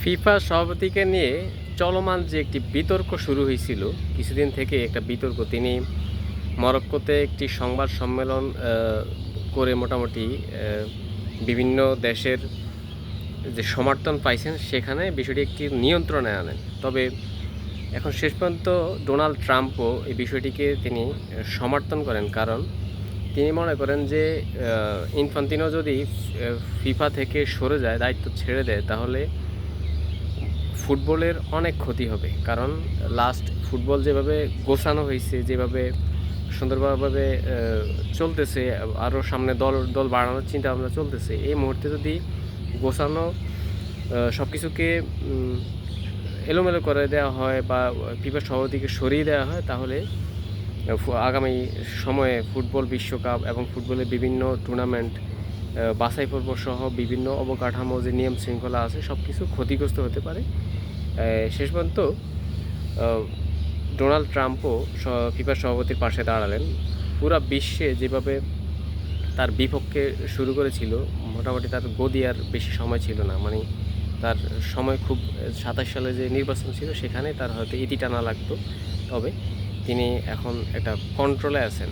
FIFA সভাপতিকে নিয়ে চলমান যে একটি বিতর্ক শুরু হয়েছিল কিছুদিন থেকে, একটা বিতর্ক, তিনি মরক্কোতে একটি সংবাদ সম্মেলন করে মোটামুটি বিভিন্ন দেশের যে সমর্থন পাইছেন সেখানে বিষয়টি একটি নিয়ন্ত্রণে আনেন। তবে এখন শেষ পর্যন্ত ডোনাল্ড ট্রাম্পও এই বিষয়টিকে তিনি সমর্থন করেন, কারণ তিনি মনে করেন যে ইনফান্তিনো যদি ফিফা থেকে সরে যায়, দায়িত্ব ছেড়ে দেয়, তাহলে ফুটবলের অনেক ক্ষতি হবে। কারণ লাস্ট ফুটবল যেভাবে গোছানো হয়েছে, যেভাবে সুন্দরভাবে চলতেছে, আরও সামনে দল দল বাড়ানোর চিন্তা ভাবনা চলতেছে, এই মুহূর্তে যদি গোছানো সব কিছুকে এলোমেলো করে দেওয়া হয় বা ফিফা সভাপতিকে সরিয়ে দেওয়া হয়, তাহলে আগামী সময়ে ফুটবল বিশ্বকাপ এবং ফুটবলের বিভিন্ন টুর্নামেন্ট, বাছাই পর্ব সহ বিভিন্ন অবকাঠামো যে নিয়ম শৃঙ্খলা আছে, সব কিছু ক্ষতিগ্রস্ত হতে পারে। শেষ পর্যন্ত ডোনাল্ড ট্রাম্পও ফিফা সভাপতির পাশে দাঁড়ালেন। পুরা বিশ্বে যেভাবে তার বিপক্ষে শুরু করেছিল, মোটামুটি তার গদি আর বেশি সময় ছিল না, মানে তার সময় খুব 27 সালে যে নির্বাচন ছিল সেখানে তার হয়তো ইতি টানা লাগতো। তবে তিনি এখন একটা কন্ট্রোলে আছেন।